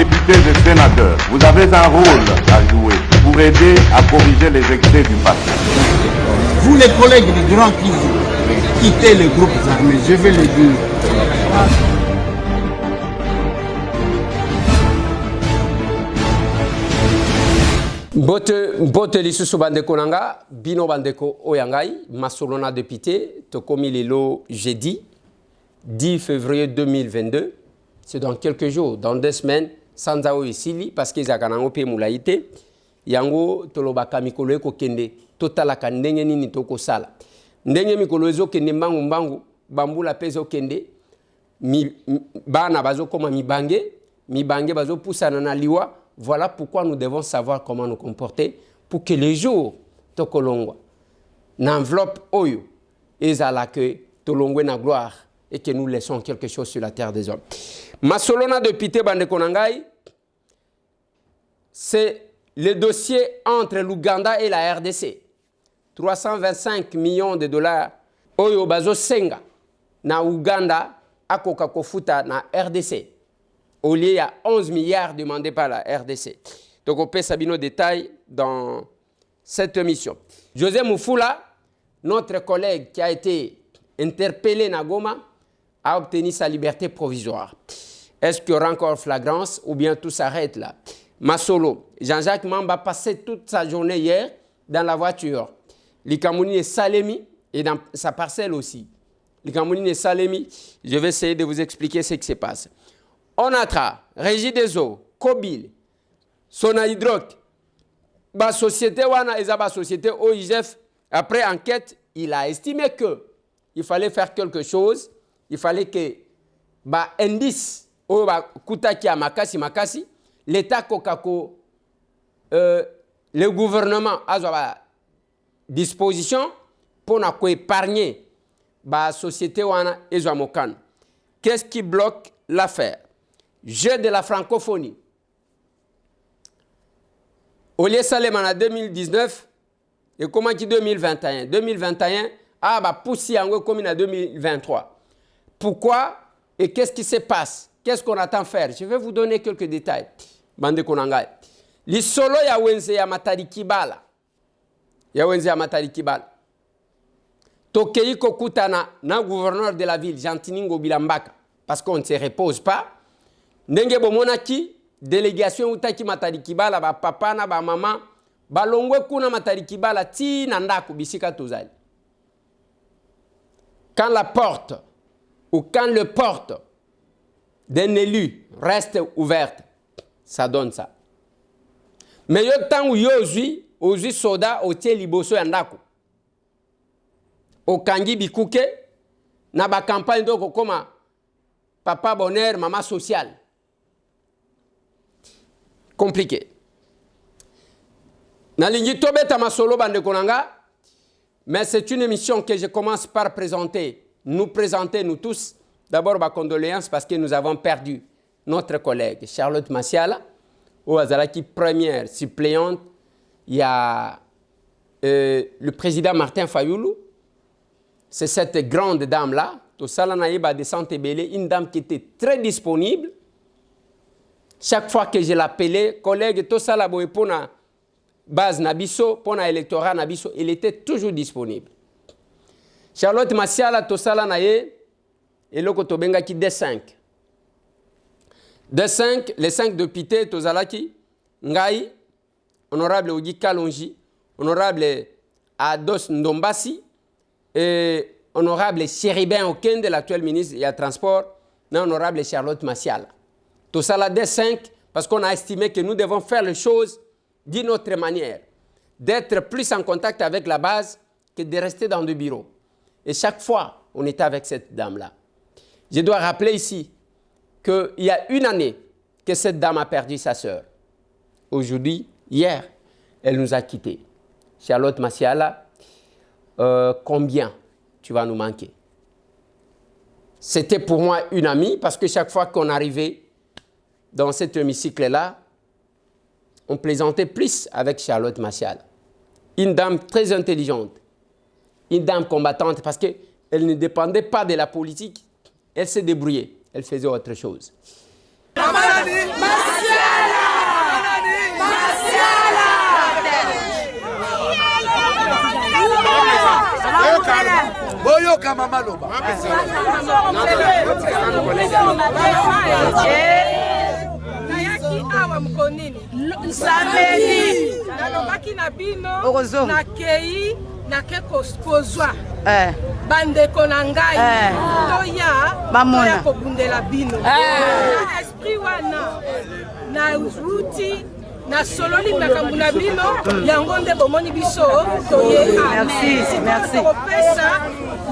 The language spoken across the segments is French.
députés et sénateurs, vous avez un rôle à jouer pour aider à corriger les excès du passé. Vous les collègues du Grand qui quittez les groupes armés, je vais le dire. Mbote lisusu bandeko nanga, bino bandeko oyangai, masolona député, tokomi lelo jeudi 10 février 2022. C'est dans quelques jours, dans 2 semaines, Sanzao isili, parce qu'ils ont pe moulaïté, yango tolobaka mikolo eko kende, totalaka ndenge nini toko sala. Ndenge mikolo ezo kende mbangu mbangu, bambula pezo kende, bana bazo koma mibange bazo poussana na liwa. Voilà pourquoi nous devons savoir comment nous comporter pour que les jours tokolongwa n'enveloppe oyo ezala que tolongwe na gloire et que nous laissons quelque chose sur la terre des hommes. Masolona de Pité Bandekonangai, c'est le dossier entre l'Ouganda et la RDC. 325 millions de dollars oyo bazo senga na Ouganda akoka kofuta na RDC. Au lieu, il y a 11 milliards demandés par la RDC. Donc, on peut savoir nos détails dans cette mission. José Moufoula, notre collègue qui a été interpellé à Goma, a obtenu sa liberté provisoire. Est-ce qu'il y aura encore flagrance ou bien tout s'arrête là? Masolo, Jean-Jacques Mamba passait toute sa journée hier dans la voiture. Likamouni et Salemi et dans sa parcelle aussi. Likamouni et Salemi, je vais essayer de vous expliquer ce qui se passe. Onatra, Régie des eaux, Kobil, Sonaïdroc, la société wana ezaba société OIGF, après enquête, il a estimé que il fallait faire quelque chose, il fallait que ba indice o ba kutaki a makasi, l'état kokako le gouvernement a ba disposition pour na ko épargner ba société wana ezwa mokano. Qu'est-ce qui bloque l'affaire? Jeu de la francophonie. Au lieu Salem en 2019, et comment qui 2021? 2021, poussi en comme en 2023. Pourquoi et qu'est-ce qui se passe? Qu'est-ce qu'on attend faire? Je vais vous donner quelques détails. Bande Konangai. L'isolo ya wenze ya matari kibala. Ya wenze ya matari kibala. Tokei kokutana na gouverneur de la ville, Jantiningo Bilambaka, parce qu'on ne se repose pas. Ndenge bomonaki délégation utaki matari kibala ba papa na ba maman balongwe kuna matari kibala ti na ndako bisika tozali. Quand la porte ou quand le porte d'un élu reste ouverte, ça donne ça. Mais yo temps où yozi soda o tie liboso ya ndako. O kangi bikuke na ba campagne doko koma papa bonheur maman social. Compliqué. Nalingi tobeta masolo bande konanga, mais c'est une émission que je commence par présenter, nous tous. D'abord, ma condoléance parce que nous avons perdu notre collègue Charlotte Massiala, au Azalaki première suppléante. Il y a le président Martin Fayoulou, c'est cette grande dame-là, Tosalanaïba de Santé-Bélé, une dame qui était très disponible. Chaque fois que je l'appelais, collègue, tout ça, la boépona base Nabiso, pona électorat Nabiso, il était toujours disponible. Charlotte Massiala, tout ça, naye, et le Kotobenga qui D5. D5, les 5 députés, Tozalaki, Ngai, honorable Ogi Kalonji, honorable Ados Ndombasi, et honorable Chéribin Okende, l'actuel ministre et à transport, non honorable Charlotte Massiala. Tout ça là des 5 parce qu'on a estimé que nous devons faire les choses d'une autre manière, d'être plus en contact avec la base que de rester dans le bureau. Et chaque fois, on était avec cette dame-là. Je dois rappeler ici qu'il y a une année que cette dame a perdu sa sœur. Aujourd'hui, hier, elle nous a quittés. Charlotte Massiala, combien tu vas nous manquer? C'était pour moi une amie parce que chaque fois qu'on arrivait dans cet hémicycle-là, on plaisantait plus avec Charlotte Massiala. Une dame très intelligente, une dame combattante parce qu'elle ne dépendait pas de la politique, elle s'est débrouillée, elle faisait autre chose. Boyoka mama loba. Nayaki awa mkonini. Samedi. Nalobaki na bino. Nakei nakekozwa. Bandeko na ngai. Toya kobundela bino. Na esprit wana. Na uti. Na sololi makambo na bino yango nde bomoni biso toye. Merci.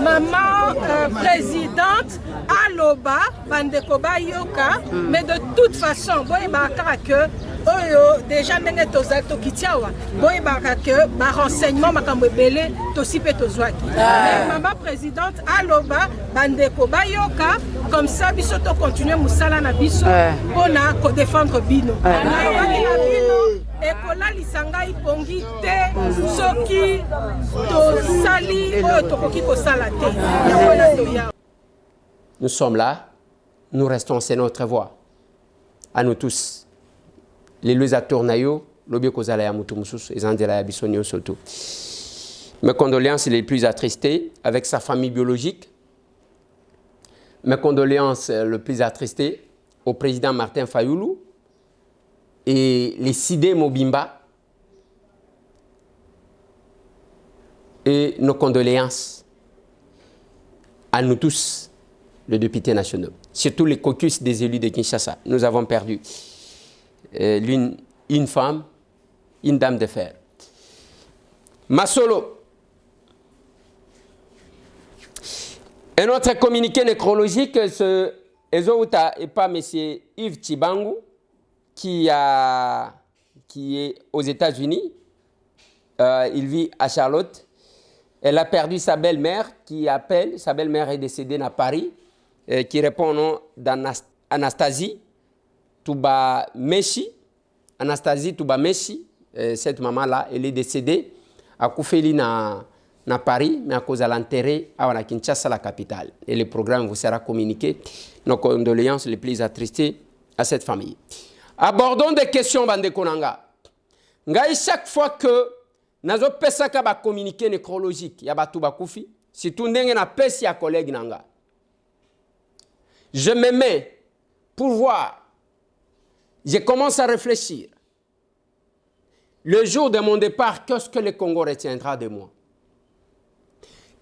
Maman présidente aloba bandeko bayoka mais de toute façon boyebaka que oyo déjà ndenge tozali tokitiawa boyebaka que ba renseignement makambo ebele tosi pe tozwaki. Maman présidente aloba bandeko bayoka comme ça biso to continuer musala na biso pona ko défendre bino. Ekola lisanga ipongi te soki to sali o tokoki ko salate. Nous sommes là, nous restons, c'est notre voix. À nous tous. Les deux acteurs nayo, l'objet kozala ya mutu mususu, ezandela ya bisonyo surtout. Mes condoléances les plus attristées avec sa famille biologique. Mes condoléances les plus attristées au président Martin Fayoulou et les Sidé Mobimba. Et nos condoléances à nous tous, les députés nationaux, surtout les caucus des élus de Kinshasa. Nous avons perdu une femme, une dame de fer. Masolo. Un autre communiqué nécrologique, ce Ezouta et pas M. Yves Chibangu, qui est aux États-Unis. Il vit à Charlotte. Elle a perdu sa belle-mère qui appelle. Sa belle-mère est décédée à Paris, qui répond au nom d'Anastasie Touba-Meshi. Anastasie Touba-Meshi, cette maman-là, elle est décédée à Koufeli à Paris, mais à cause de l'enterré à Kinshasa, la capitale. Et le programme vous sera communiqué. Nos condoléances les plus attristées à cette famille. Abordons des questions, Bande Konanga. Ngai chaque fois que nazo pesaka ba communiqué nécrologique ya batu bakufi, si tout ndenge na pesi ya collègue nanga. Je me mets pour voir. Je commence à réfléchir. Le jour de mon départ, qu'est-ce que le Congo retiendra de moi?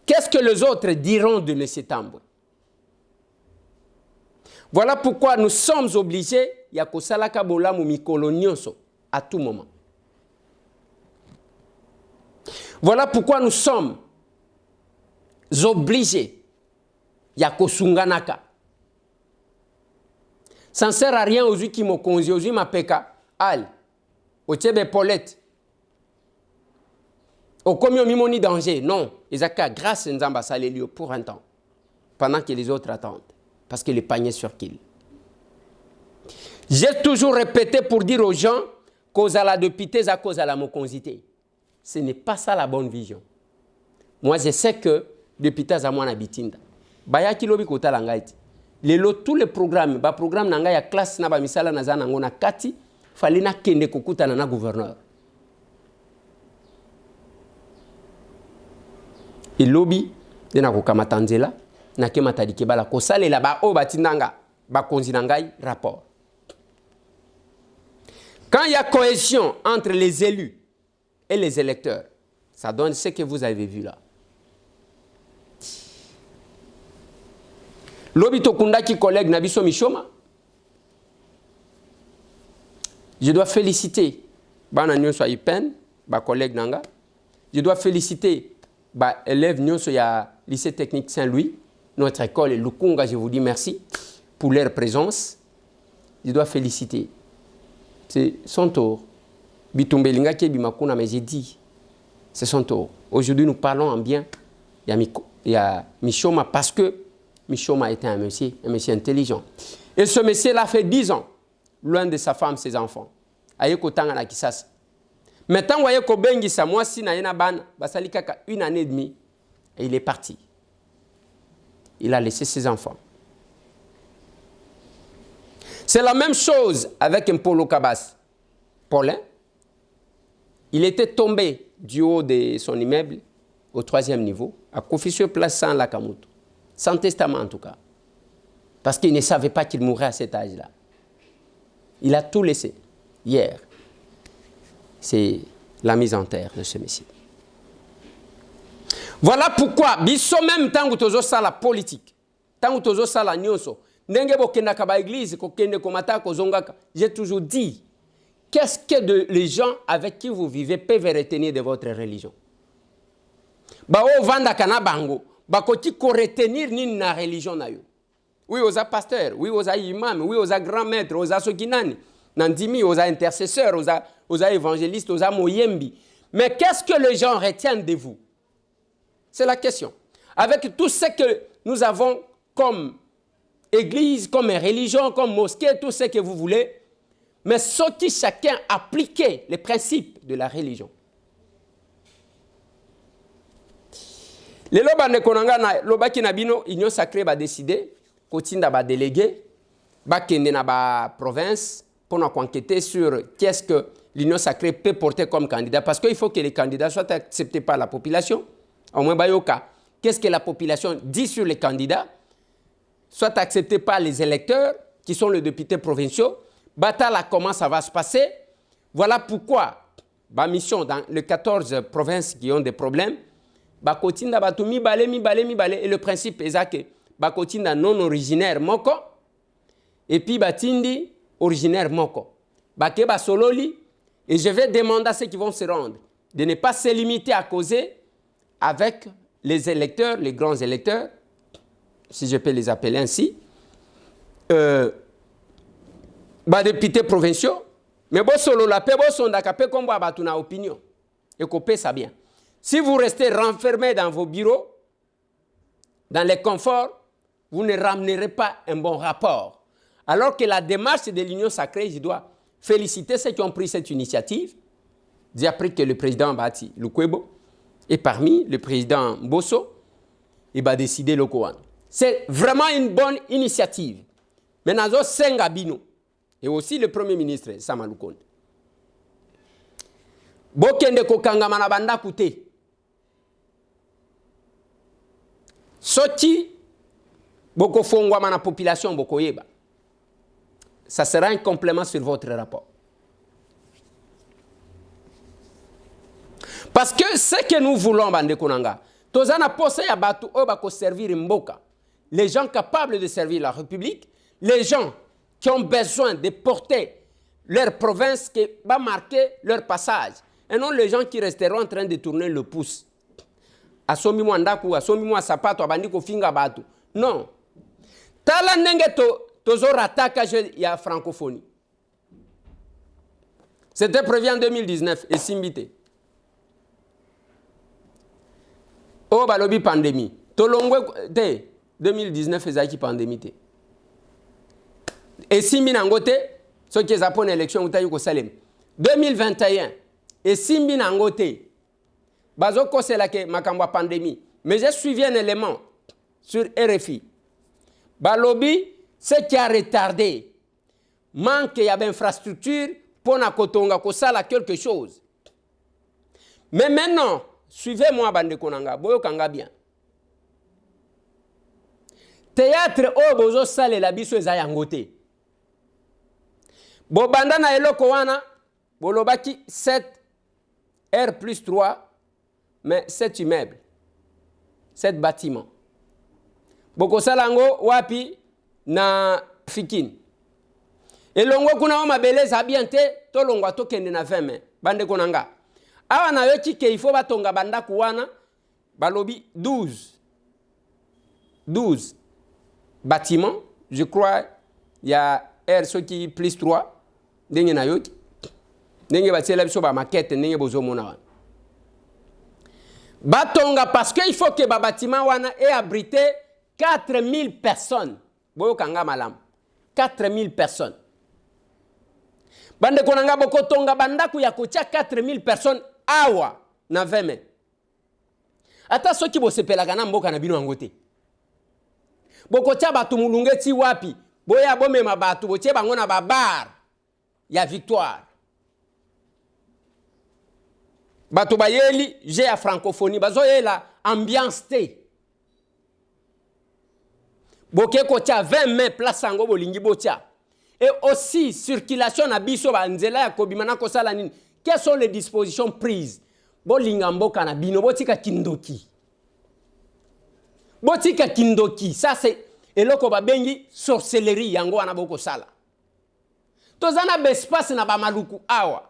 Qu'est-ce que les autres diront de M. Tambwe? Voilà pourquoi nous sommes obligés ya kosalaka bolamu mikolo nyonso à tout moment. Voilà pourquoi nous sommes obligés ya kosunganaka. Ça ne sert à rien aux yeux qui m'ont conduit, aux yeux ma peka, al, au tchebe Paulette, au commis mimoni danger. Non, Isaka, grâce à Nzamba Salélio pour un temps, pendant que les autres attendent, parce que les paniers surquillent. J'ai toujours répété pour dire aux gens cause à la dépité, à cause à la moconsité. Ce n'est pas ça la bonne vision. Moi, je sais que dépité à moi n'habitinda. Baya kilobi kota langaiti. Tous les programmes, ba programme nanga ya classe na ba misala na zana ngona kati, fali na kende kokuta na gouverneur. Et lobby de na kokamatanzela na ke matadike bala ko salela ba o batindanga ba konzinangai rapport. Quand il y a cohésion entre les élus et les électeurs, ça donne ce que vous avez vu là. Lobito Kundaki collègue Nabiso Michoma. Je dois féliciter Bana Nyonso Ipen, ba collègue Nanga. Je dois féliciter ba élève Nyonso ya lycée technique Saint-Louis, notre école et Lukunga, je vous dis merci pour leur présence. Je dois féliciter. C'est son tour. Bitumbelinga Kebimakuna, mais j'ai dit, c'est son tour. Aujourd'hui, nous parlons en bien. Il y a Michoma parce que Michoma était un monsieur intelligent. Et ce monsieur-là fait 10 ans, loin de sa femme, ses enfants. Ayeko tanga kisasa. Maintenant, voyez ko bengi sa moi si na yena ban, basali kaka 1 année et demie, et il est parti. Il a laissé ses enfants. C'est la même chose avec un Polo Cabas. Paulin, il était tombé du haut de son immeuble au 3e niveau, à Confesseur Place sans Lakamutu, sans testament en tout cas, parce qu'il ne savait pas qu'il mourrait à cet âge-là. Il a tout laissé. Hier, c'est la mise en terre de ce Messie. Voilà pourquoi, biso même tant que tozo ça la politique, tant que tozo ça la nyonso, ndenge bokenda kaba église, kokende komata kozongaka, j'ai toujours dit, qu'est-ce que les gens avec qui vous vivez peuvent retenir de votre religion? Ba o vanda kana bango, ba koti ko retenir ni na religion na yo. Oui, oza pasteur, oui, oza imam, oui, oza grand maître, oza sokinani, nandimi, oza intercesseur, oza évangéliste, oza moyembi. Mais qu'est-ce que les gens retiennent de vous? C'est la question. Avec tout ce que nous avons comme église, comme religion, comme mosquée, tout ce que vous voulez, mais ce qui chacun appliquait les principes de la religion. Les loba ne konanga na loba ki na bino union sacrée ba décider kotinda ba délégué ba kende na ba province pour enquêter sur qu'est-ce que l'union sacrée peut porter comme candidat, parce qu'il faut que les candidats soient acceptés par la population. Au moins bayoka, qu'est-ce que la population dit sur les candidats, soit accepté par les électeurs qui sont les députés provinciaux. Batala, comment ça va se passer? Voilà pourquoi ma mission dans les 14 provinces qui ont des problèmes, bakotinda batu mi balé et le principe est que bakotinda non originaire moko et puis batindi originaire moko. Bake basololi, et je vais demander à ceux qui vont se rendre de ne pas se limiter à causer avec les électeurs, les grands électeurs, si je peux les appeler ainsi, députés provinciaux, mais bon solo la paix, bon son dakapé comme batuna opinion, et copé ça bien. Si vous restez renfermés dans vos bureaux, dans les conforts, vous ne ramènerez pas un bon rapport. Alors que la démarche de l'Union sacrée, je dois féliciter ceux qui ont pris cette initiative. J'ai appris que le président Bati Lukwebo est parmi le président Bosso, il va décider le Koan. C'est vraiment une bonne initiative. Mais Nazo Sengabino et aussi le premier ministre Sama Lukonde. Bokende kokanga manabanda kute. Soti boko fongwa mana population boko yeba. Ça sera un complément sur votre rapport. Parce que ce que nous voulons, bande konanga, tozana posa ya batu obako servir mboka. Les gens capables de servir la République, les gens qui ont besoin de porter leur province, qui va marquer leur passage, et non les gens qui resteront en train de tourner le pouce. Asomi mwandaku, asomi mwa sapato, abandi ko finga batu. Non. Tala nenge tozo rataka ya francophonie. C'était prévu en 2019 et simbité. Oh balobi pandémie. Tolongwe te 2019 ezaki pandémie te. Et simbi nangote ce qui est japon élection utayi ko salem. 2021 et simbi nangote bazo ko selake makamba pandémie. Mais j'ai suivi un élément sur RFI. Balobi ce qui a retardé manque d'infrastructure pour na kotonga ko sala quelque chose. Mais maintenant suivez-moi bande konanga boyo kanga bien. Théâtre o bozo sale la biso eza yangote. Bo banda na eloko wana bolobaki 7 R+3 mais 7 immeubles. 7 bâtiments. Boko salango wapi na Fikine. Elongo kuna oma beleza bien te to longwa to kende na 20 mais bande konanga. Awa na yoki ke il faut batonga banda kuwana balobi 12 bâtiments, je crois il y a R ce qui plus 3 ndenge na yoki ndenge batiela biso ba maquette ndenge bozo mona batonga parce que il faut que ba bâtiment wana ait abrité 4000 personnes boyo kanga malam 4000 personnes bande konanga boko tonga banda ku ya kotia 4000 personnes awa na 20 mai ata soki bo sepelaka na mboka na bino angote boko tia batu mulungeti wapi boya bomema bato botie bango na babar ya victoire. Bato bayeli j'ai ya francophonie bazo yela ambiance te. Boke kotia 20 mai place sango bolingi botia. Et aussi circulation na biso ba nzela ya kobimana kosala nini. Quelles sont les dispositions prises? Bolinga mboka na bino botika kindoki. Botika kindoki, ça c'est eloko babengi sorcellerie yango wana boko sala. Tozana bespace na ba maluku awa.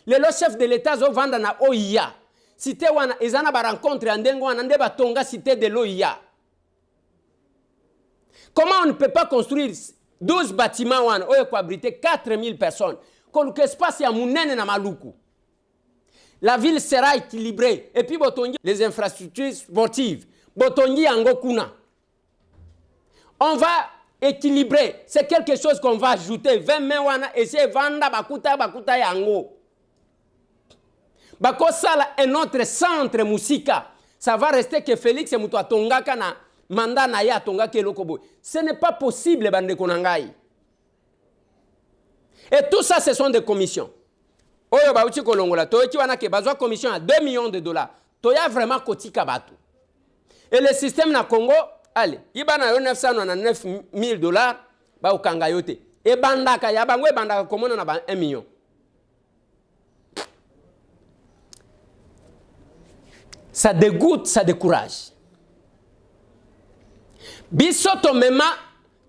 Le chef de l'État zo vanda na OIA. Cité wana ezana ba rencontre andengo wana nde batonga cité de l'OIA. Comment on ne peut pas construire 12 bâtiments wana oyo kwa abriter 4000 personnes? Kon que espace ya munene na maluku. La ville sera équilibrée et puis botongi les infrastructures sportives. Botongi yango kuna. On va équilibrer, c'est quelque chose qu'on va ajouter 20 mai wana essayer vanda bakuta yango. Bako sala un autre centre musika. Ça va rester que Félix et Moutoua Tongaka na manda na ya Tongaka lokobo. Ce n'est pas possible bande konangai. Et tout ça ce sont des commissions. Oyo bauti kolongola toyeki wana ke bazwa commission à 2 millions de dollars. Toya vraiment kotika bato. Et le système na Congo, allez, ibana yo 999 000 dollars ba ukanga yote. E bandaka ya bangwe bandaka komona na ba 1 million. Ça dégoûte, ça décourage. Biso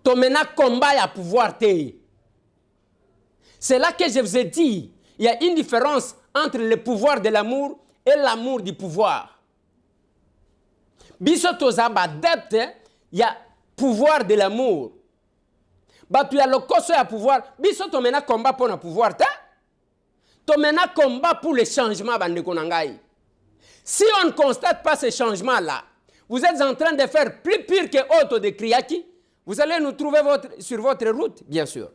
tomena combat ya pouvoir te. C'est là que je vous ai dit, il y a une différence entre le pouvoir de l'amour et l'amour du pouvoir. Biso tozaba adepte, il y a pouvoir de l'amour. Batu ya lokoso ya pouvoir, biso tomena combat pour le pouvoir te. Tomena combat pour le changement bande konangai. Si on ne constate pas ce changement-là, vous êtes en train de faire plus pire que Otto de Kriaki, vous allez nous trouver sur votre route, bien sûr.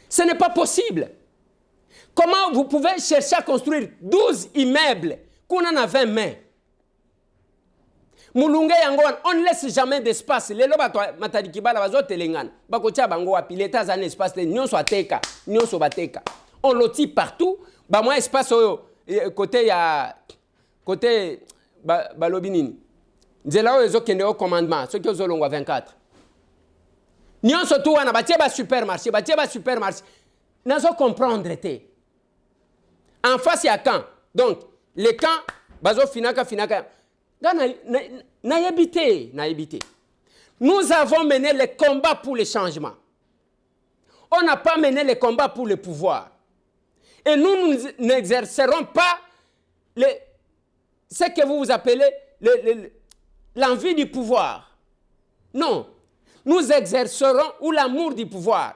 Ce n'est pas possible. Comment vous pouvez chercher à construire 12 immeubles qu'on en a 20 mai? Mulunga yangoan, on ne laisse jamais d'espace. Les lobato matadikibala bazo telengan. Bakocha bango api l'état zan espace nyon so ateka, nyon so bateka. On loti partout, ba moi espace oyo côté ya côté balobinini. Nzela oyo ezokende au commandement, ceux qui ozolongwa 24. Nyon so tout wana batie ba supermarché. Nazo comprendre te. En face ya camp. Donc, les camps bazo finaka. Na habité. Nous avons mené le combat pour le changement. On n'a pas mené le combat pour le pouvoir. Et nous n'exercerons pas ce que vous appelez l'envie du pouvoir. Non. Nous exercerons l'amour du pouvoir.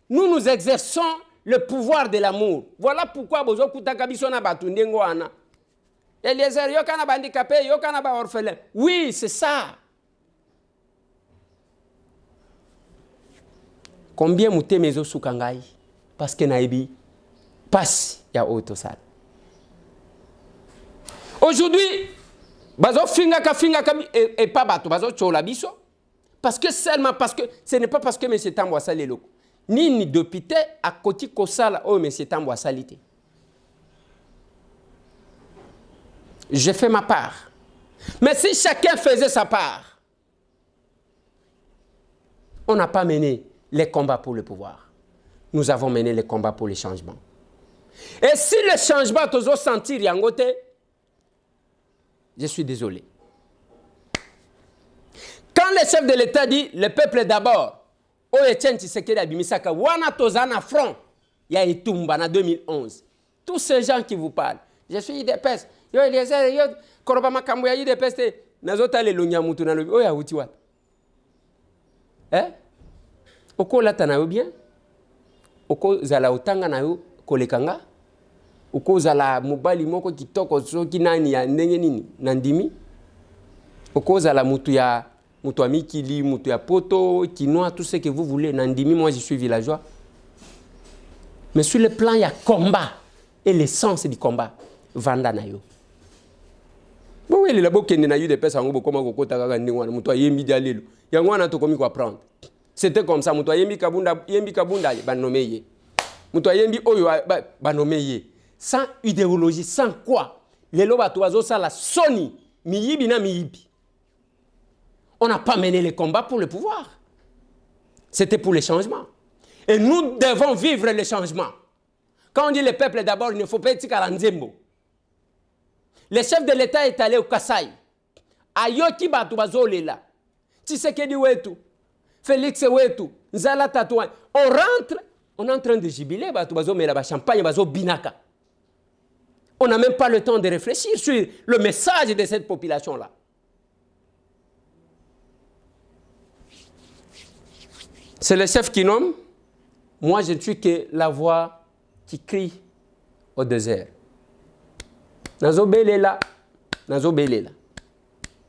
Nous exerçons le pouvoir de l'amour. Voilà pourquoi bozo kutaka biso na batundengo wana. Eliezer yokana ba handicapé, yokana ba orphelin. Oui, c'est ça. Combien mouté mezo sukangai parce que naibi passe ya autosal. Aujourd'hui, bazo finga et pas bato bazo chola biso parce que seulement parce que ce n'est pas parce que monsieur Tambo a salé loko. Ni député à côté kosala oh monsieur Tambo a salité. Je fais ma part. Mais si chacun faisait sa part, on n'a pas mené les combats pour le pouvoir. Nous avons mené les combats pour le changement. Et si le changement t'ose sentir yangote, je suis désolé. Quand le chef de l'État dit le peuple d'abord, Oetchen Tshisekedi Abimisaka, wana tozana front, il y a Itumba en 2011. Tous ces gens qui vous parlent, je suis IDPS. Yo Eliezer yo koroba makambo ya IDPS te nazota le lonya mutu na lobi oya uti wat. Oko lata na yo bien? Oko zala utanga na yo kolekanga? Oko zala mobali moko kitoko soki nani ya ndenge nini nandimi? Oko zala mutu ya mutu amikili, mutu ya poto, quinoa, tout ce que vous voulez nandimi, moi je suis villageois. Mais sur le plan il y a combat et l'essence du combat vanda na yo. Bon, il a beaucoup de personnes qui ont beaucoup de apprendre. C'était comme ça. Yembi Kabunda, banomeye. Yembi Oyo, banomeye. Sans idéologie, sans quoi? Les lobatoiseaux, ça la soni. Miyibi na miyibi. On n'a pas mené les combats pour le pouvoir. C'était pour les changements. Et nous devons vivre les changements. Quand on dit le peuple d'abord, il ne faut pas être Karanzembo. Le chef de l'État est allé au Kasaï. Ayoki Batubazo Lela. Tshisekedi Wetu. Félix Wetu. Nzala Tatouan. On rentre, on est en train de jubiler Batubazo Mela champagne Bazo Binaka. On n'a même pas le temps de réfléchir sur le message de cette population-là. C'est le chef qui nomme. Moi, je ne suis que la voix qui crie au désert. Nazo belela.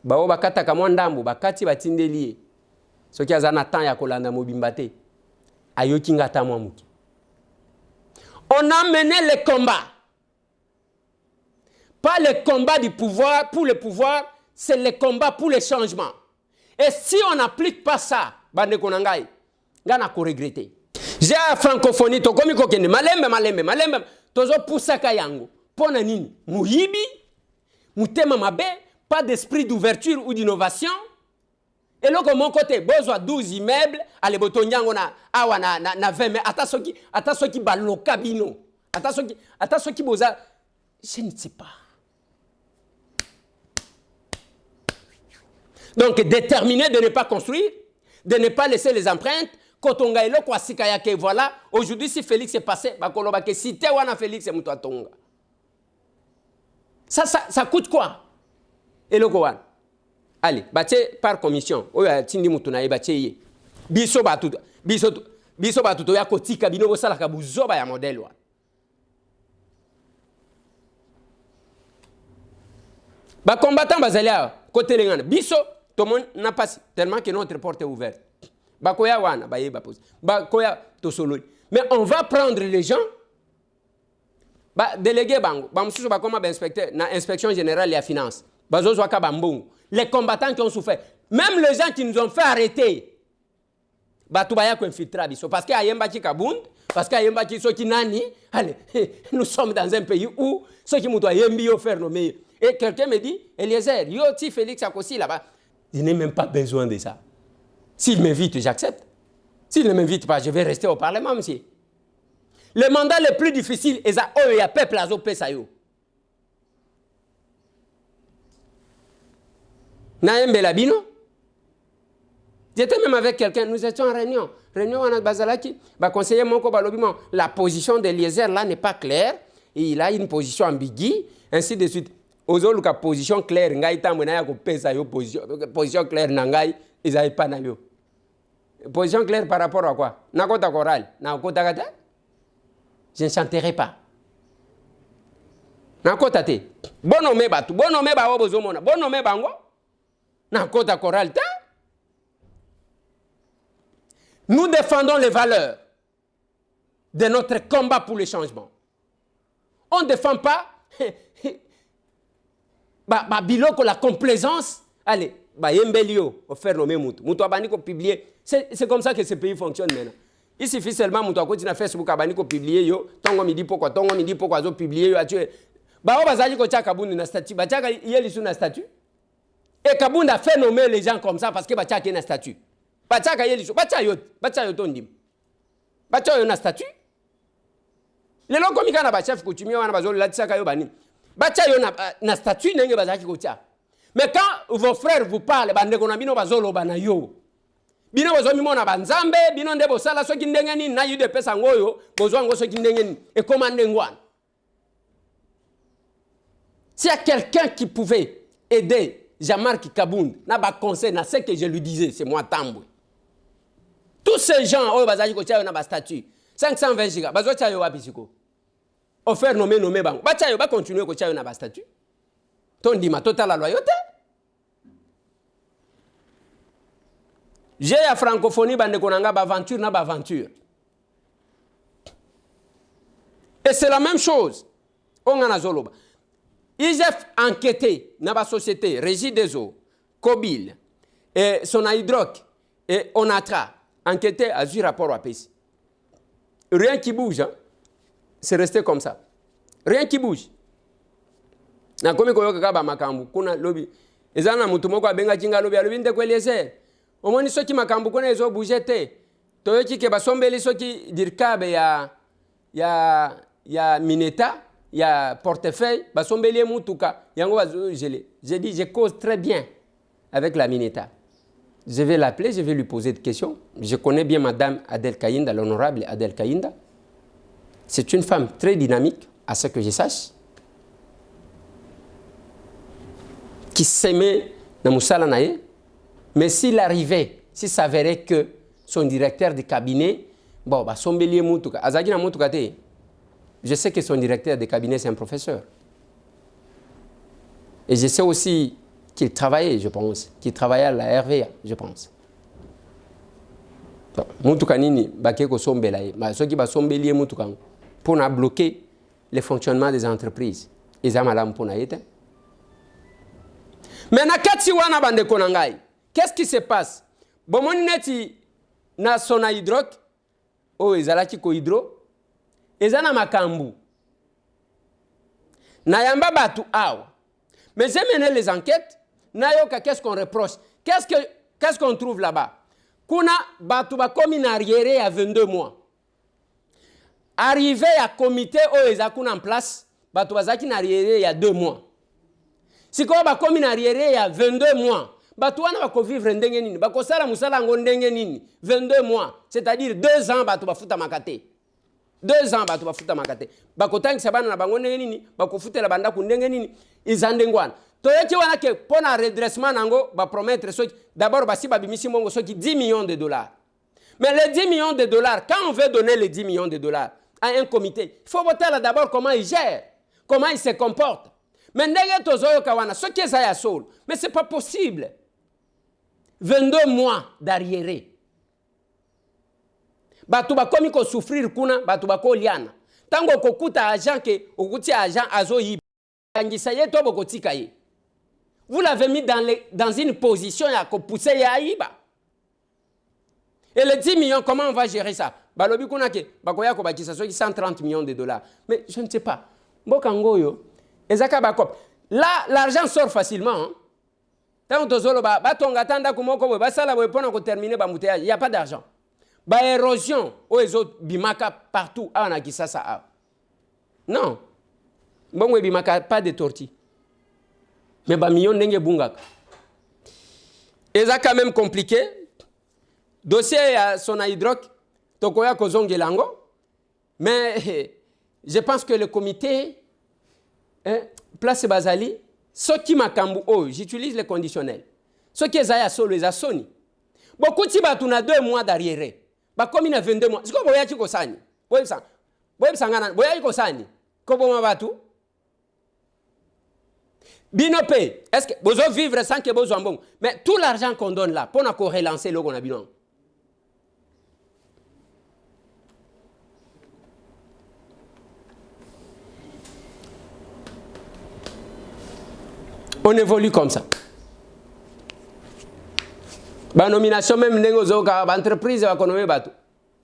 Bao bakata kamwa ndambo, bakati batindeliye. Soki azana temps ya kolanda mobimbate. Ayoki ngata mwa muki. On a mené le combat. Pas le combat du pouvoir pour le pouvoir, c'est le combat pour le changement. Et si on n'applique pas ça, bande konangai, ngana ko regretter. J'ai la francophonie, to komi kokende malembe. Tozo pusaka yango. Pona nini? Muyibi, mutema mabe, pas d'esprit d'ouverture ou d'innovation. Et là, de mon côté, besoin 12 immeubles, allez, botonyango na 20, mais atasoki baloka bino. Atasoki boza, je ne sais pas. Donc, déterminé de ne pas construire, de ne pas laisser les empreintes. Quand on gagne le kwasika ke voilà, aujourd'hui si Félix est passé, bakoloba ke cité wana Félix est muto tonga. Ça coûte quoi? Et le Gowan. Allez, baté par commission. Oya tindi mutu na baté ye. Biso batuto ya kotika bino bosala ka buzoba ya modèle wa. Ba combattant bazalia côté lengana. Biso tout le monde n'a pas tellement que notre porte est ouverte. Bakoya wana baye bapose. Bakoya tosolo. Mais on va prendre les gens délégué bango. Bamsusu bakoma inspecteur na inspection générale de la finance. Bazo zwaka bambongo. Les combattants qui ont souffert, même les gens qui nous ont fait arrêter. Batubaya ko infiltra biso parce que ayemba ki kabund, parce que ayemba ki soki nani. Allez, nous sommes dans un pays où ceux qui muto ayembi yo faire nommer. Et quelqu'un me dit Eliezer, yo ti Félix Akosi là-bas. Je n'ai même pas besoin de ça. S'il m'invite, j'accepte. S'il ne m'invite pas, je vais rester au Parlement, monsieur. Le mandat le plus difficile est ça. Oh, il y a peuple à zopé ça yo. Naëm Belabino. J'étais même avec quelqu'un, nous étions en réunion. Réunion à Bazalaki. Conseiller Monko Balobimo. La position d'Eliezer là n'est pas claire. Et il a une position ambiguë. Ainsi de suite. Ozoluka position claire. Ngai tamona ko pesa yo position claire nangai. Ils n'avaient pas nayo. Position claire par rapport à quoi? Nakota chorale. Nakota kata? Je ne chanterai pas. Nakota te. Bonome batu. Bonome ba obozomona. Bonome bango. Nakota chorale ta. Nous défendons les valeurs de notre combat pour le changement. On ne défend pas biloko la complaisance. Allez, yembelio, faire nommer mutu. Mutu abani ko publier. C'est comme ça que ce pays fonctionne maintenant. Il suffit seulement mutu akoti na Facebook abani ko publier yo. Tongo midi pourquoi zo publier yo atu. Bao bazali ko tia Kabunda na statut. Ba tia yeli sous na statut. Et Kabunda fait nommer les gens comme ça parce que ba tia na statut. Ba tia yeli sous. Ba tia yo tondim. Ba tia yo na statut. Les gens comme na ba chef coutumier wana bazoli la tia yo bani. Ba tia yo na statut nenge bazaki ko tia. Mais quand vos frères vous parlent, bino bazolo banayo. Bino bazo mimona banzambe, bino ndebo sala soki ndengeni na yude pesa ngoyo, bozo ngo soki ndengeni et comment ndengwan. S'il y a quelqu'un qui pouvait aider Jean-Marc Kabund, na ba conseil na ce que je lui disais, c'est moi Tambwe. Tous ces gens oyo bazali ko tia na ba statut 520 giga, bazo tia yo wapi siko. Offert nommé bang. Ba tia yo ba continuer ko tia na ba statut. Ton dit ma totale la loyauté. J'ai la francophonie, bande konanga aventure na aventure. Et c'est la même chose. On a zoloba. IGF enquêté dans la société, Régie des eaux, Cobil, et Sonahydroc, et Onatra, enquêté à ce rapport à PES. Rien qui bouge, hein? C'est resté comme ça. Rien qui bouge. Na komi koyo kaka makambu kuna lobby. Ezana mutu moko abenga kinga lobby alobi ndeko eliezer. Omoni soki makambu kuna ezo bougete. Toyoki ke basombeli soki dirkabe ya Mineta, ya portefeuille, basombeli mutuka. Yango bazo gelé. J'ai dit je cause très bien avec la Mineta. Je vais l'appeler, je vais lui poser des questions. Je connais bien madame Adel Kaïnda, l'honorable Adel Kaïnda. C'est une femme très dynamique, à ce que je sache, qui s'aimait dans Moussala Naye. Mais s'il arrivait, s'il s'avérait que son directeur de cabinet, bon, bah, son bélier Moutouka, Azagina Moutouka, je sais que son directeur de cabinet, c'est un professeur. Et je sais aussi qu'il travaillait, je pense, qu'il travaillait à la RVA, je pense. Moutouka Nini, Bakeko Sombelaye, ceux qui sont bélier Moutouka, pour bloquer le fonctionnement des entreprises. Ils ont mal pour naïte. Mais qu'est-ce qui se passe? Bon, mon neti na Sonahydroc, oh, ils ont ko hydro, ils ont makambu. Na yamba batu awa. Mais j'ai mené les enquêtes. Nayoka, qu'est-ce qu'on reproche? Qu'est-ce qu'on trouve là-bas? Kuna batu ba comme une arriéré à 22 mois. Arrivé à comité où en place, batu bazaki na arriéré il y a 2 mois. Si quoi ba comme une arriéré il y a 22 mois, batu wana bako vivre ndenge nini, bako sala musala ngo ndenge nini, 22 mois, c'est-à-dire 2 ans batu bafuta makate. 2 ans batu bafuta makate. Bako tangi sabana na bango ndenge nini, bako futela banda ku ndenge nini, izandengwana. Toyeki wana ke pona redressement nango ba promettre soki d'abord basi babimisi mongo soki 10 millions de dollars. Mais les 10 millions de dollars, quand on veut donner les 10 millions de dollars à un comité, il faut voter là d'abord comment il gère, comment il se comporte. Mais ndenge tozoyo kawana, ce qui est à sol, mais c'est pas possible. 22 mois d'arriéré. Batu ba komi ko souffrir kuna, batu ba ko liana. Tango kokuta agent ke okuti agent azo yi. Angisaye to boko tikaye. Vous l'avez mis dans une position à pousser ya yiba. Et les 10 millions, comment on va gérer ça? Balobi kunake, bakoya ko bakisa soki 130 millions de dollars. Mais je ne sais pas. Mbokangoyo, ezaka bakop. Là, l'argent sort facilement. Tant tozolo ba tonga tanda kumoko we basala we pona ko terminer ba mouteillage, il y a pas d'argent. Ba érosion o ezo bimaka partout ana kisasa a. Non. Bon we bimaka pas de tortue. Mais ba million ndenge bungaka. Ezaka même compliqué. Dossier à Sonahydroc, Tokoya Kozongelango, mais je pense que le comité, place Bazali, ce qui m'a cambu, j'utilise le conditionnel. Ce qui est à Solo, les a Sony. Beaucoup de gens ont 2 mois d'arrière. Comme il a 22 mois. C'est quoi, vous avez Kosani? Vous avez Kosani? Comment vous avez tout? Binopé, est-ce que vous allez vivre sans que vous ayez bon? Mais tout l'argent qu'on donne là, pour nous relancer le Gonabinon. On évolue comme ça. La nomination même l'entreprise va économiser bateau.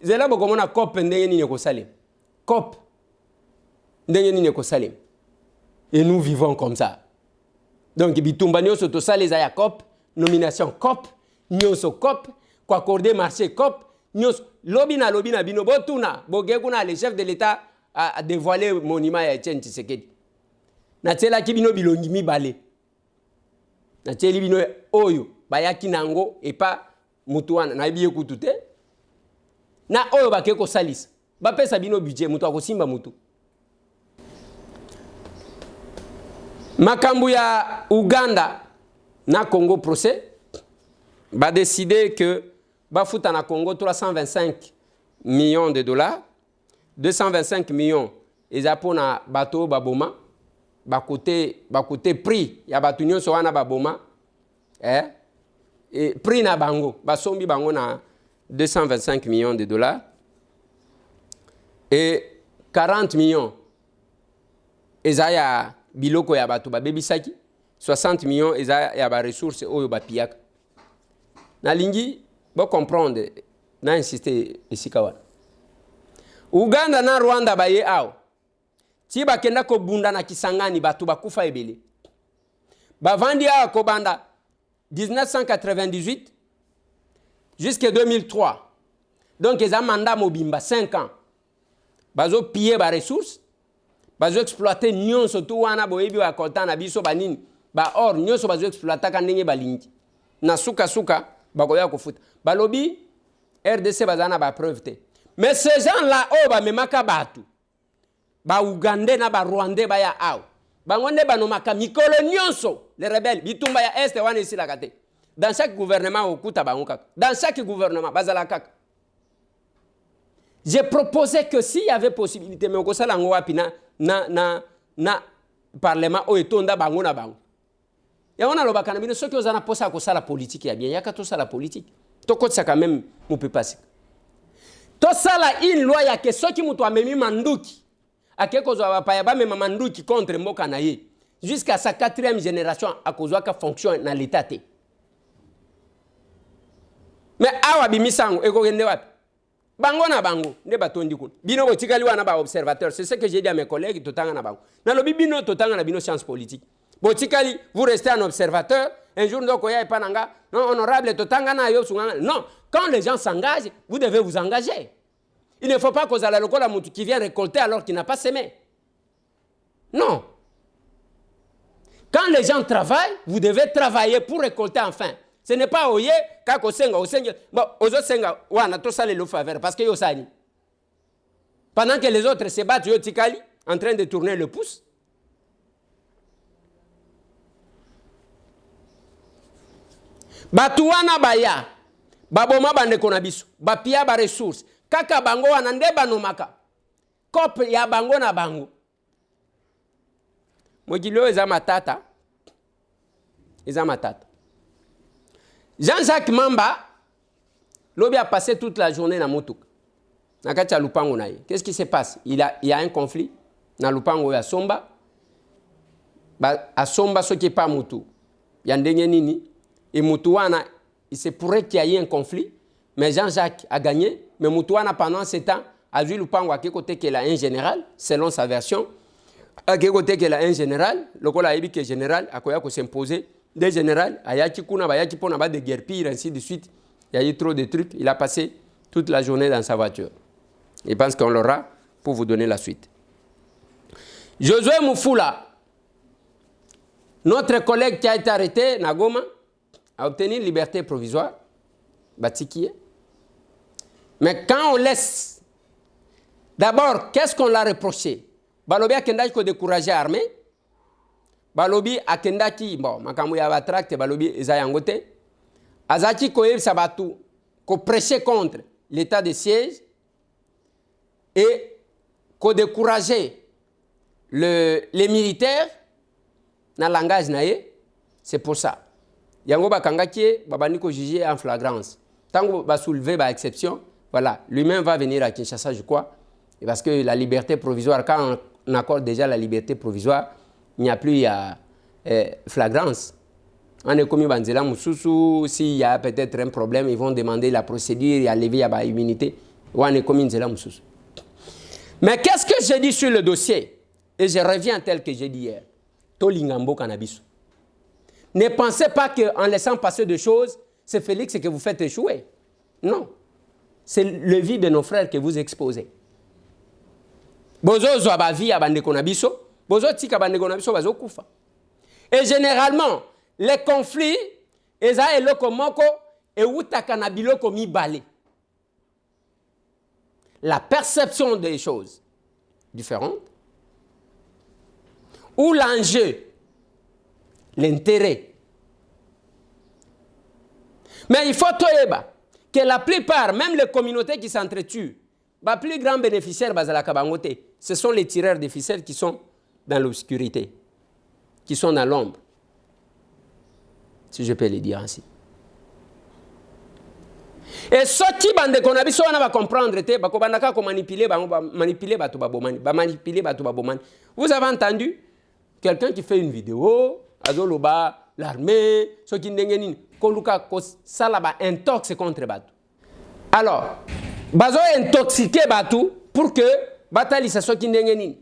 C'est là que on a COP ndenge ko salim. COP ndenge ko salim. Et nous vivons comme ça. Donc bitumba nyoso to sale za ya COP, nomination COP, nyoso COP, ko accorder marché COP, nyoso lobby na bino botuna, boge kuna le chef de l'État a dévoilé monument ya Etienne Tshisekedi. Na tela ki bino bilongi mibale. Na teli bino oyo bayaki nango et pas mutuana na biye kutute na oyo bakeko salisa ba pesa bino budget mutu akosimba mutu makambu ya Uganda na Congo procès ba décider que ba futa na Congo 325 millions de dollars 225 millions ezapona bato baboma ba côté prix ya batu nyonso wana baboma et prix na bango basombi bango na 225 millions de dollars et 40 millions ezaya biloko ya bato babebisaki 60 millions eza ya ba ressources oyo bapiaka nalingi bo comprendre na insister esika wana Uganda na Rwanda baye awo ti bakenda ko bunda na Kisangani bato bakufa ebele bavandi awa ko banda 1998 jusqu'à 2003 donc eza mandat mobimba 5 ans bazo piller ba ressources bazo exploiter nyonso to wana boyebi wa kolta na biso banini ba or nyonso bazo exploiter ka ndenge balingi na suka bakoya kofuta balobi RDC bazana ba preuve te mais ces gens là oh ba memaka batu ba Ugandais na ba Rwandais ba ya aw bangonde banomaka mikolo nyonso les rebelles bitumba ya est wana ici la kate dans chaque gouvernement okuta bango kaka dans chaque gouvernement bazala kaka. J'ai proposé que s'il y avait possibilité, mais au Kosa Lango Wapina, na parlement, ou etonda bango na bango. Et on a le bacanabino, ceux qui ont un poste à Kosa la politique, il y a qu'à tout ça la politique. Tout ça quand même, on peut passer. Tout ça là, une loi, il y a que ceux qui m'ont mis mandouki, à quelque chose à Payaba, mais mandouki contre Mbokanaye, jusqu'à sa 4e génération, à cause de fonctionne dans l'état. Mais awa bimisango, eko gende wapi? Bango na bango, ne batondi kun. Bino botikali wana ba observateur, c'est ce que j'ai dit à mes collègues totanga na bango. Na lobi bino totanga na bino science politique. Botikali, vous restez un observateur, un jour ndoko ya epananga, non honorable totanga na yo sunganga. Non, quand les gens s'engagent, vous devez vous engager. Il ne faut pas que la lokola mutu qui vient récolter alors qu'il n'a pas semé. Non. Quand les gens travaillent, vous devez travailler pour récolter enfin. Ce n'est pas oye kako senga osenga bon ozo senga wana to sale le faveur parce que yo sani. Pendant que les autres se battent yo tikali en train de tourner le pouce. Batuwana baya baboma bande konabiso bapia ba ressources kaka bango wana nde banomaka cop ya bango na bango mojilo eza matata Jean-Jacques Mamba, l'obé a passé toute la journée dans Motouk. Qu'est-ce qui se passe? Il y a un conflit. Dans Lupango, il y a Somba. À Somba, ce qui n'est pas Moutou. Il y a un Nini. Et Moutouana, il se pourrait qu'il y ait un conflit. Mais Jean-Jacques a gagné. Mais Moutouana, pendant ce temps, a vu Lupango à quel côté qu'il a un général, selon sa version. À quel côté qu'il a un général. Le col a dit que général, à quoi il s'imposer. Des généraux, Ayaki Kuna, Bayaki Ponaba de guerre pire, ainsi de suite. Il y a eu trop de trucs. Il a passé toute la journée dans sa voiture. Je pense qu'on l'aura pour vous donner la suite. Josué Moufoula, notre collègue qui a été arrêté, Nagoma, a obtenu une liberté provisoire. Batikié. Mais quand on laisse, d'abord, qu'est-ce qu'on l'a reproché? Balobi a Kendaki ko découragé armé. Balobi a Kendaki, bon, makamu ya batracte, Balobi ezayangote. Azaki ko yeb sabatu, ko prêcher contre l'état de siège et ko décourager les militaires dans le langage naïe. C'est pour ça. Yango bakangaki, babani ko juger en flagrance. Tant qu'on va soulever par exception, voilà, lui-même va venir à Kinshasa, je crois. Parce que la liberté provisoire, quand on accorde déjà la liberté provisoire, il n'y a plus flagrance. On est commis Banzela Moussoussou, s'il y a peut-être un problème, ils vont demander la procédure et à lever à l'immunité. On est commis Banzela Moussoussou. Mais qu'est-ce que j'ai dit sur le dossier? Et je reviens tel que j'ai dit hier. Tolingambo Cannabis. Ne pensez pas qu'en laissant passer des choses, c'est Félix que vous faites échouer. Non. C'est le vie de nos frères que vous exposez. Bozo zoaba vie à bande konabiso, bozo tika bande konabiso bazo kufa. Et généralement, les conflits, eza eloko moko e utaka na biloko mibale. La perception des choses différentes, ou l'enjeu, l'intérêt. Mais il faut toyeba que la plupart, même les communautés qui s'entretuent, les plus grands bénéficiaires, ce sont les tireurs de ficelles qui sont dans l'obscurité, qui sont dans l'ombre, si je peux le dire ainsi. Et ce qui va comprendre, vous avez entendu, quelqu'un qui fait une vidéo, azoloba, l'armée, ce qui n'engeni, koluka salaba intox contre Batu. Alors, bazo intoxiqué Batu pour que Batali ça soit qui n'engeni.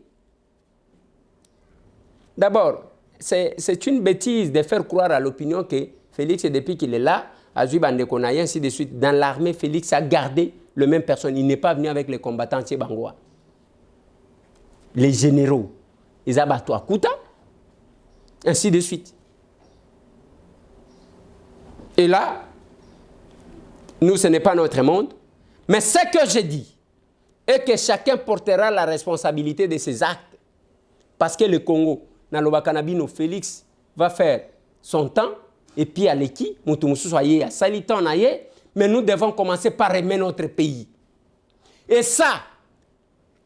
D'abord, c'est une bêtise de faire croire à l'opinion que Félix, depuis qu'il est là, Azui Bandekonaï, ainsi de suite, dans l'armée, Félix a gardé le même personne. Il n'est pas venu avec les combattants Tchebangoa. Les généraux, ils abattent à Kouta, ainsi de suite. Et là, nous, ce n'est pas notre monde. Mais ce que je dis est que chacun portera la responsabilité de ses actes. Parce que le Congo, dans le Bakanabino, Félix va faire son temps. Et puis à l'équipe, mais nous devons commencer par aimer notre pays. Et ça,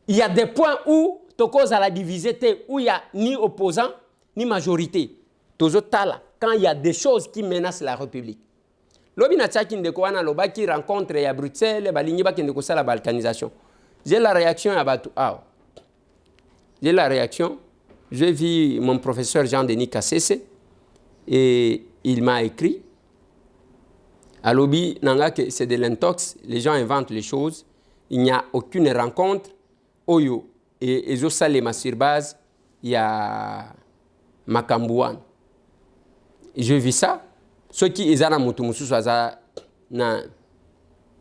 il y a des points où, à la divisité, où il n'y a ni opposant, ni majorité. Quand il y a des choses qui menacent la République. Qui rencontre à Bruxelles, la balkanisation. J'ai la réaction à Batu. J'ai la réaction. J'ai vu mon professeur Jean-Denis Kassese et il m'a écrit. À l'Obi, c'est de l'intox, les gens inventent les choses. Il n'y a aucune rencontre. Oyo et Zosalema sur base, il y a Makambouane. Je vis ça. Ceux qui ont mutu mususu aza na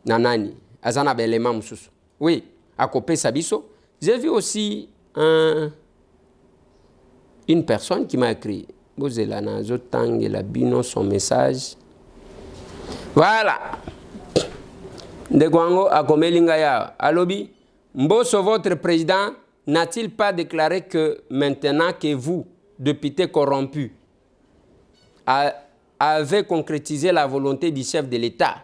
nani, azana belema mususu. Oui, à Kopé Sabiso. J'ai vu aussi une personne qui m'a écrit. Bozelana Zotang et la bino son message. Voilà. Ndegwango Akomelingaya. Alobi, Mboso, votre président, n'a-t-il pas déclaré que maintenant que vous, député corrompu, avez concrétisé la volonté du chef de l'État?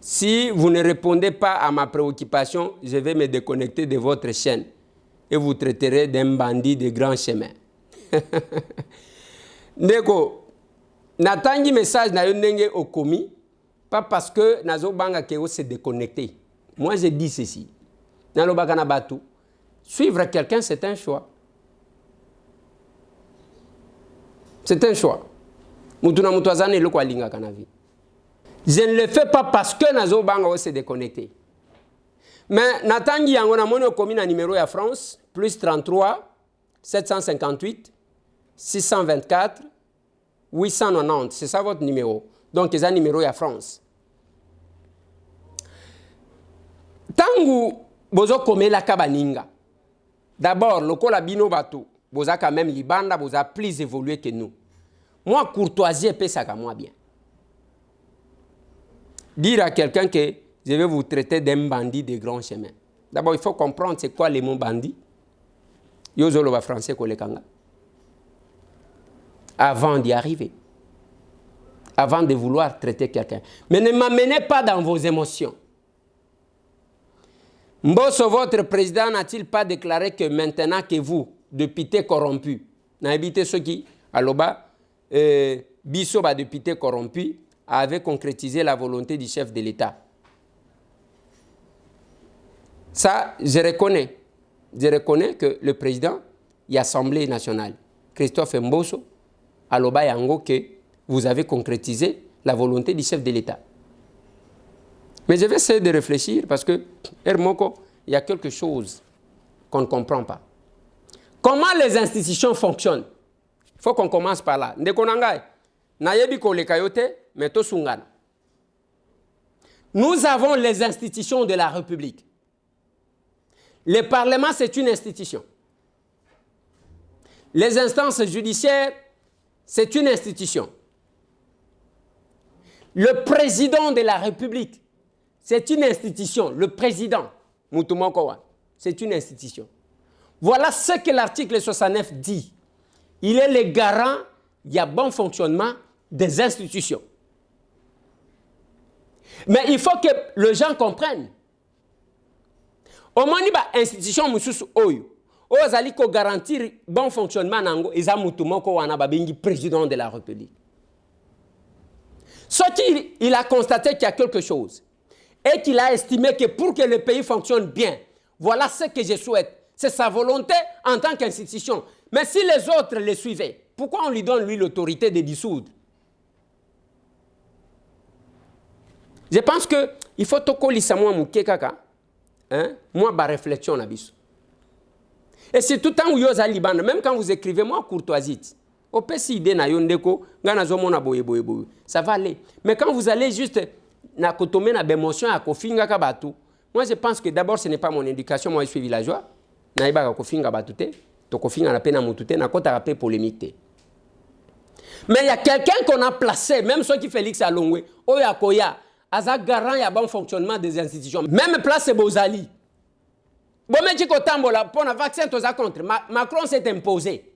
Si vous ne répondez pas à ma préoccupation, je vais me déconnecter de votre chaîne et vous traiterez d'un bandit de grand chemin. Ndeko, natangi message na yonenge okomi, pas parce que nazo banga keo s'est déconnecté. Moi je dis ceci. Nalo bakana batu, suivre quelqu'un c'est un choix. C'est un choix. Mutuna mutwazane loko alinga kanavi. Je ne le fais pas parce que nazo banga s'est déconnecté. Mais natangi yango na mono okomi na numéro ya France plus 33 758 624 890, c'est ça votre numéro. Donc, c'est un numéro à France. Tangu bozo kome la kabaninga. D'abord, le kola bino bato, boza quand même libanda, boza plus évolué que nous. Moi, courtoisie peut ça moi bien. Dire à quelqu'un que je vais vous traiter d'un bandit de grand chemin. D'abord, il faut comprendre c'est quoi les mots bandit. Yozolo va français kolekanga. Avant d'y arriver, avant de vouloir traiter quelqu'un. Mais ne m'amenez pas dans vos émotions. Mboso, votre président, n'a-t-il pas déclaré que maintenant que vous, député corrompu, n'habitez ceux qui, à l'Oba, Bisso, député corrompu, avait concrétisé la volonté du chef de l'État? Ça, je reconnais. Je reconnais que le président de l'Assemblée nationale, Christophe Mboso, à l'Oba Yango, que vous avez concrétisé la volonté du chef de l'État. Mais je vais essayer de réfléchir parce que, Hermoko, il y a quelque chose qu'on ne comprend pas. Comment les institutions fonctionnent? Il faut qu'on commence par là. Nous avons les institutions de la République. Le Parlement, c'est une institution. Les instances judiciaires, c'est une institution. Le président de la République, c'est une institution. Le président, Mutumokowa, c'est une institution. Voilà ce que l'article 69 dit. Il est le garant du bon fonctionnement des institutions. Mais il faut que les gens comprennent. Au moins, il y a une institution qui garantir le bon fonctionnement du président de la République. Sauf qu'il a constaté qu'il y a quelque chose et qu'il a estimé que pour que le pays fonctionne bien, voilà ce que je souhaite. C'est sa volonté en tant qu'institution. Mais si les autres les suivaient, pourquoi on lui donne, lui, l'autorité de dissoudre? Je pense qu'il faut que moi, ma réflexion. Et c'est tout le temps où vous avez Liban, même quand vous écrivez, moi, courtoisie. Ça va aller. Mais quand vous allez juste na kotomé na bémotion à kofinga kabatu, moi je pense que d'abord ce n'est pas mon éducation, moi je suis villageois. Naïba kofinga batute, to kofinga na pena mutute, na kota rapé polémique. Mais il y a quelqu'un qu'on a placé, même ceux qui Félix Alongwe, Oya Koya, Aza garant ya bon fonctionnement des institutions. Même place Bozali. Bon mais tu kotambola pour un vaccin toza contre. Macron s'est imposé.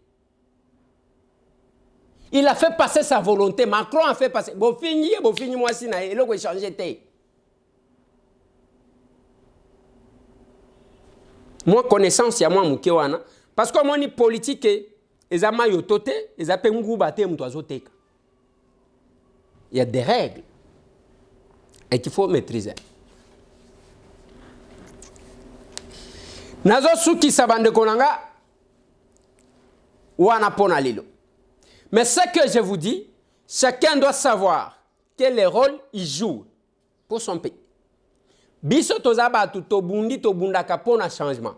Il a fait passer sa volonté. Macron a fait passer. Bon fini moi si na eloko changer té. Moi connaissance ya moi mukewana parce que moi ni politique ezama yotote ezape ngubate mtu azoteka. Il y a des règles et qu'il faut maîtriser. Nazo suki sabande konanga wana pona lilo. Mais ce que je vous dis, chacun doit savoir quel rôle il joue pour son pays. Biso tozaba tobundi tobundaka pona changement.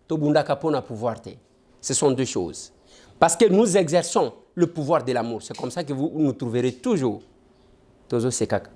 Tobundaka pona pouvoir te. Ce sont deux choses. Parce que nous exerçons le pouvoir de l'amour. C'est comme ça que vous nous trouverez toujours. Tozo sekaka.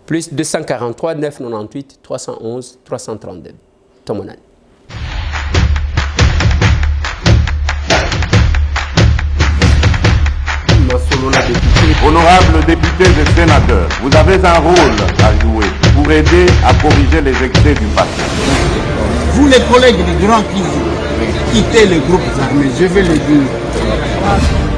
Plus 243 998 311 332. Tomonani. Honorables députés et sénateurs, vous avez un rôle à jouer pour aider à corriger les excès du passé. Vous les collègues des grands qui quittez les groupes armés, je vais le dire.